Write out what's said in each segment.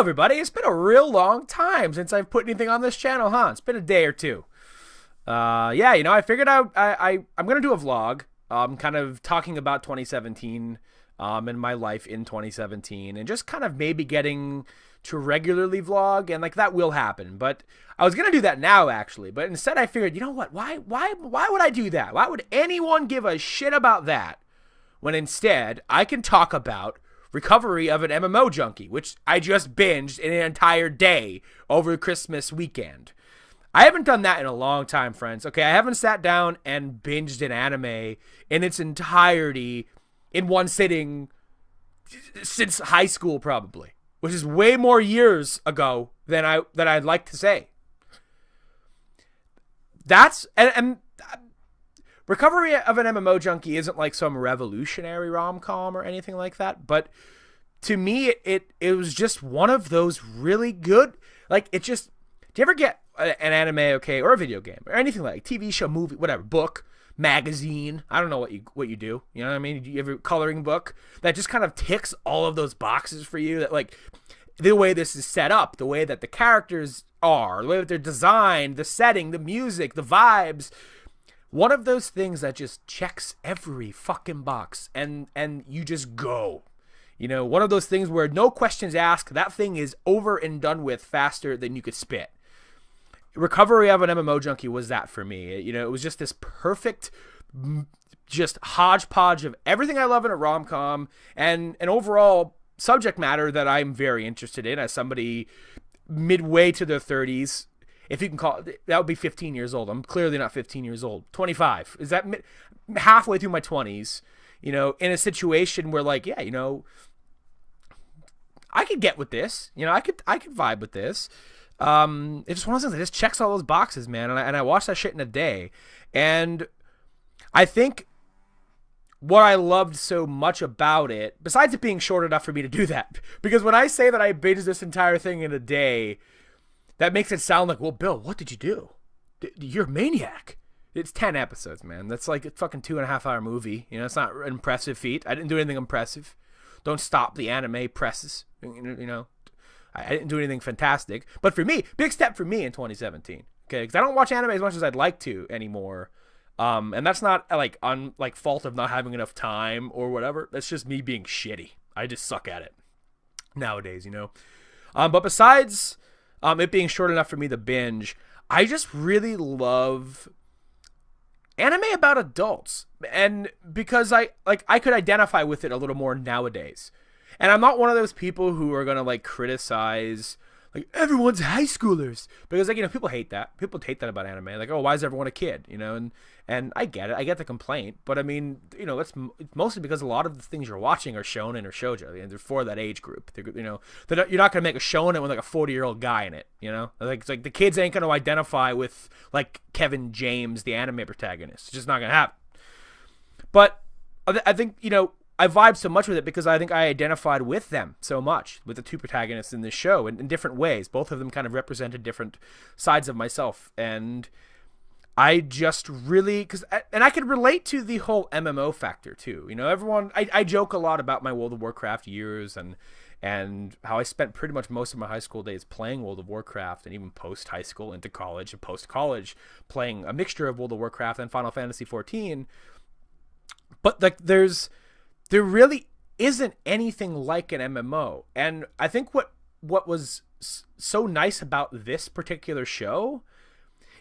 everybody. It's been a real long time since I've put anything on this channel, huh? It's been a day or two. Yeah, I figured I'm gonna do a vlog, kind of talking about 2017, and my life in 2017, and just kind of maybe getting to regularly vlog, and like that will happen. But I was gonna do that now, actually, but instead I figured, you know what? Why would I do that? Why would anyone give a shit about that when instead I can talk about recovery of an MMO Junkie, which I just binged in an entire day over Christmas weekend. I haven't done that in a long time, friends. Okay, I haven't sat down and binged an anime in its entirety in one sitting since high school, probably, which is way more years ago than I'd like to say. That's and recovery of an MMO Junkie isn't like some revolutionary rom-com or anything like that, but to me it was just one of those really good, like, it just, do you ever get an anime, okay, or a video game or anything, like TV show, movie, whatever, book, magazine, I don't know what you do, you know what I mean? You have a coloring book that just kind of ticks all of those boxes for you, that like the way this is set up, the way that the characters are, the way that they're designed, the setting, the music, the vibes, one of those things that just checks every fucking box and you just go. One of those things where no questions asked, that thing is over and done with faster than you could spit. Recovery of an MMO Junkie was that for me. It was just this perfect, just hodgepodge of everything I love in a rom-com and an overall subject matter that I'm very interested in as somebody midway to their 30s. If you can call it, that would be 15 years old. I'm clearly not 15 years old. 25. Is that halfway through my 20s, in a situation where, like, yeah, I could get with this. I could vibe with this. It's just one of those things that just checks all those boxes, man. And I watched that shit in a day. And I think what I loved so much about it, besides it being short enough for me to do that, because when I say that I binged this entire thing in a day, that makes it sound like, well, Bill, what did you do? You're a maniac. It's 10 episodes, man. That's like a fucking 2.5 hour movie. It's not an impressive feat. I didn't do anything impressive. Don't stop the anime presses. I didn't do anything fantastic. But for me, big step for me in 2017. Okay, because I don't watch anime as much as I'd like to anymore. And that's not like fault of not having enough time or whatever. That's just me being shitty. I just suck at it nowadays, But besides it being short enough for me to binge, I just really love anime about adults, and because I could identify with it a little more nowadays. And I'm not one of those people who are gonna like criticize like everyone's high schoolers, because like people hate that. People hate that about anime. Like, oh, why is everyone a kid? And I get it. I get the complaint, but I mean, it's mostly because a lot of the things you're watching are shonen or shoujo, and they're for that age group. You're not gonna make a shonen with like a 40-year-old guy in it. Like it's like the kids ain't gonna identify with like Kevin James, the anime protagonist. It's just not gonna happen. But I think I vibe so much with it because I think I identified with them so much, with the two protagonists in this show in different ways. Both of them kind of represented different sides of myself. And I just really, and I could relate to the whole MMO factor too. Everyone, I joke a lot about my World of Warcraft years and how I spent pretty much most of my high school days playing World of Warcraft, and even post high school into college and post college playing a mixture of World of Warcraft and Final Fantasy 14. But like there really isn't anything like an MMO. And I think what was so nice about this particular show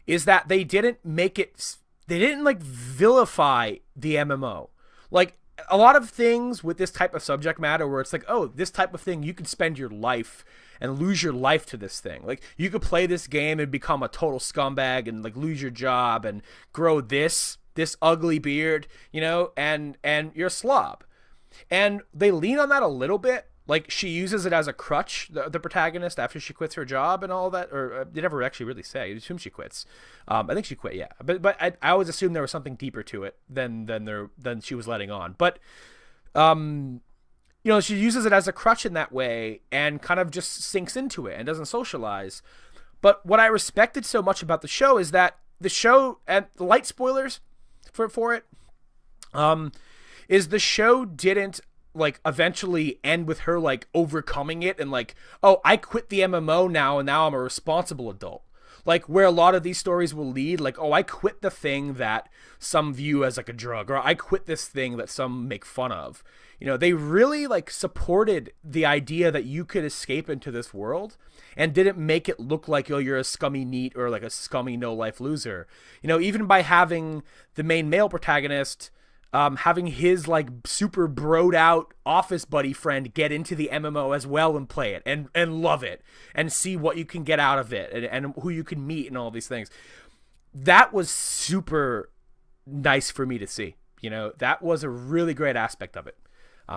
is that they didn't like vilify the MMO. Like a lot of things with this type of subject matter where it's like, oh, this type of thing, you could spend your life and lose your life to this thing. Like you could play this game and become a total scumbag and like lose your job and grow this ugly beard, and you're a slob. And they lean on that a little bit. Like she uses it as a crutch, the protagonist, after she quits her job and all that. Or they never actually really say. I assume she quits. I think she quit, yeah. But I always assumed there was something deeper to it than she was letting on. But she uses it as a crutch in that way and kind of just sinks into it and doesn't socialize. But what I respected so much about the show is that the show, and the light spoilers for it, is the show didn't like eventually end with her like overcoming it and like, oh, I quit the MMO now and now I'm a responsible adult. Like where a lot of these stories will lead, like, oh, I quit the thing that some view as like a drug, or I quit this thing that some make fun of. You know, they really like supported the idea that you could escape into this world and didn't make it look like, oh, you're a scummy NEET or like a scummy no-life loser. You know, even by having the main male protagonist having his like super broed out office buddy friend get into the MMO as well and play it and love it and see what you can get out of it and who you can meet and all these things. That was super nice for me to see. You know, that was a really great aspect of it.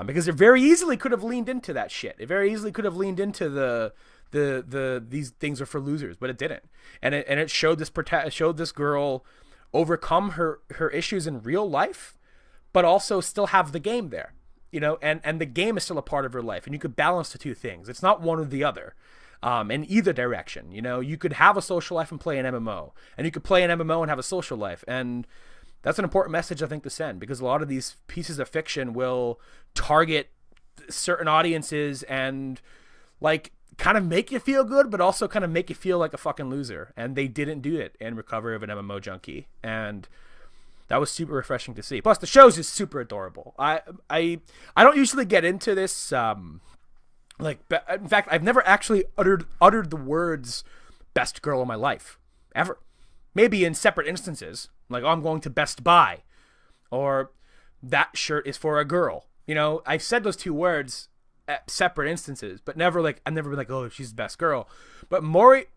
Because it very easily could have leaned into that shit. It very easily could have leaned into these things are for losers, but it didn't. And it showed this girl overcome her issues in real life, but also still have the game there, you know, and the game is still a part of her life, and you could balance the two things. It's not one or the other, in either direction. You know, you could have a social life and play an MMO, and you could play an MMO and have a social life, and that's an important message, I think, to send, because a lot of these pieces of fiction will target certain audiences and like kind of make you feel good, but also kind of make you feel like a fucking loser. And they didn't do it in Recovery of an MMO Junkie, and that was super refreshing to see. Plus, the show's just super adorable. I don't usually get into this. Like, in fact, I've never actually uttered the words "best girl in my life" ever. Maybe in separate instances, like, oh, I'm going to Best Buy, or that shirt is for a girl. You know, I've said those two words at separate instances, but never like I've never been like, oh, she's the best girl. But Moriko.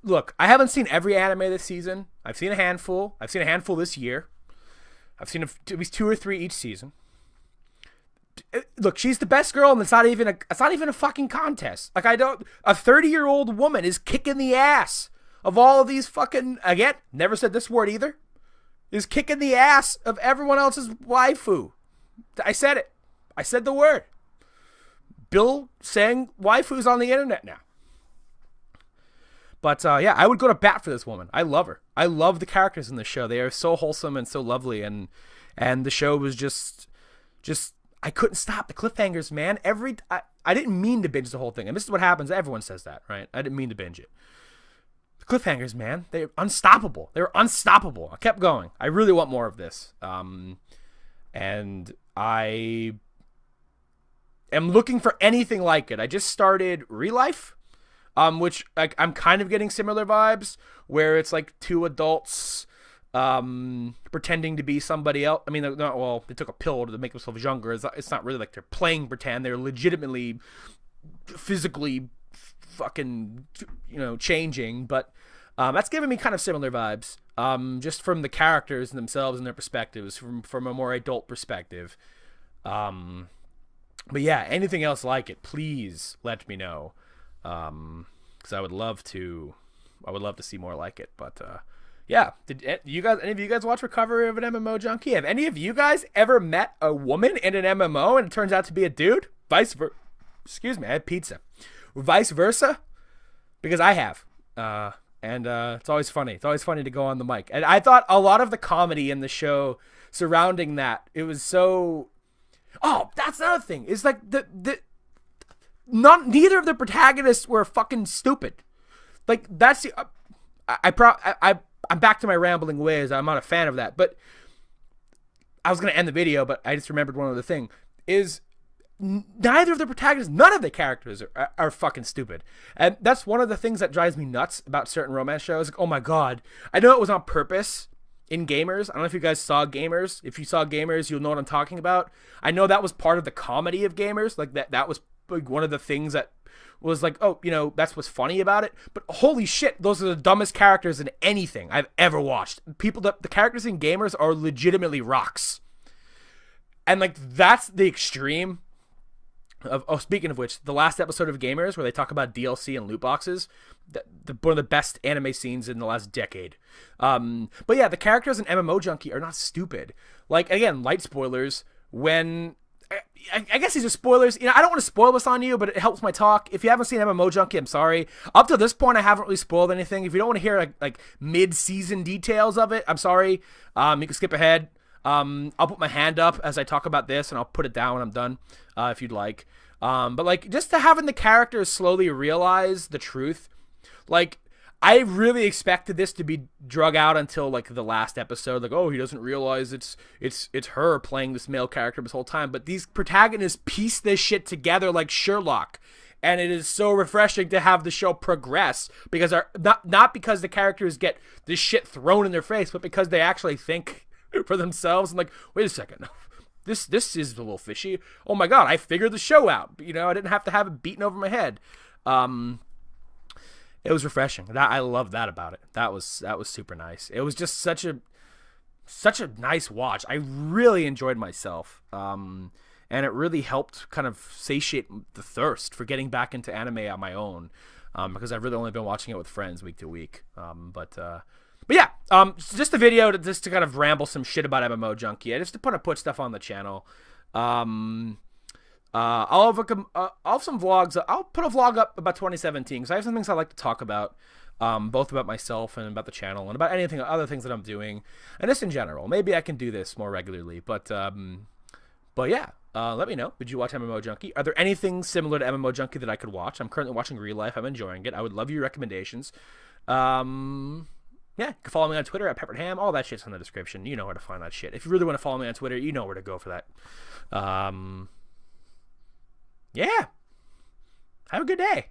Look, I haven't seen every anime this season. I've seen a handful. I've seen a handful this year. I've seen at least 2 or 3 each season. Look, she's the best girl, and it's not even a fucking contest. Like, a 30-year-old woman is kicking the ass of all of these fucking, again, never said this word either, is kicking the ass of everyone else's waifu. I said it. I said the word. Bill saying waifus on the internet now. But yeah, I would go to bat for this woman. I love her. I love the characters in the show. They are so wholesome and so lovely, and the show was just I couldn't stop the cliffhangers, man. I didn't mean to binge the whole thing, and this is what happens. Everyone says that, right? I didn't mean to binge it. The cliffhangers, man, they're unstoppable. They're unstoppable. I kept going. I really want more of this, and I am looking for anything like it. I just started Real Life. Which I'm kind of getting similar vibes, where it's like 2 adults pretending to be somebody else. I mean, they took a pill to make themselves younger. It's not really like they're playing pretend. They're legitimately, physically, fucking, you know, changing. But that's giving me kind of similar vibes, just from the characters themselves and their perspectives, from a more adult perspective. But yeah, anything else like it, please let me know. Because I would love to see more like it. But yeah, did any of you guys watch Recovery of an MMO Junkie? Have any of you guys ever met a woman in an MMO and it turns out to be a dude? Excuse me, I had pizza. Vice versa, because I have. And it's always funny. It's always funny to go on the mic. And I thought a lot of the comedy in the show surrounding that, it was so. Oh, that's another thing. It's like neither of the protagonists were fucking stupid. Like, that's the I'm back to my rambling ways. I'm not a fan of that. But I was gonna end the video, but I just remembered one other thing. Is neither of the protagonists, none of the characters are fucking stupid. And that's one of the things that drives me nuts about certain romance shows. Like, oh my god, I know it was on purpose in Gamers. I don't know if you guys saw Gamers. If you saw Gamers, you'll know what I'm talking about. I know that was part of the comedy of Gamers. Like, that was like one of the things that was like, oh, you know, that's what's funny about it. But holy shit, those are the dumbest characters in anything I've ever watched. The characters in Gamers are legitimately rocks. And like, that's the extreme of, oh, speaking of which, the last episode of Gamers where they talk about DLC and loot boxes, one of the best anime scenes in the last decade. But yeah, the characters in MMO Junkie are not stupid. Like, again, light spoilers, when I guess these are spoilers. You know, I don't want to spoil this on you, but it helps my talk. If you haven't seen MMO Junkie, I'm sorry. Up to this point, I haven't really spoiled anything. If you don't want to hear like mid-season details of it, I'm sorry. You can skip ahead. I'll put my hand up as I talk about this, and I'll put it down when I'm done, if you'd like. But like, just to having the characters slowly realize the truth, like, I really expected this to be drug out until like the last episode. Like, oh, he doesn't realize it's her playing this male character this whole time. But these protagonists piece this shit together like Sherlock, and it is so refreshing to have the show progress, because not because the characters get this shit thrown in their face, but because they actually think for themselves and like, wait a second, this is a little fishy. Oh my god, I figured the show out. You know, I didn't have to have it beaten over my head. It was refreshing. I love that about it. That was super nice. It was just such a nice watch. I really enjoyed myself. And it really helped kind of satiate the thirst for getting back into anime on my own. Because I've really only been watching it with friends week to week. But yeah, just a video to kind of ramble some shit about MMO Junkie. Just to put stuff on the channel. I'll have some vlogs. I'll put a vlog up about 2017 because I have some things I like to talk about, both about myself and about the channel and about other things that I'm doing, and just in general. Maybe I can do this more regularly, but yeah. Let me know. Did you watch MMO Junkie? Are there anything similar to MMO Junkie that I could watch? I'm currently watching Real Life. I'm enjoying it. I would love your recommendations. Yeah, you can follow me on Twitter at PepperedHam. All that shit's in the description. You know where to find that shit. If you really want to follow me on Twitter, you know where to go for that. Yeah. Have a good day.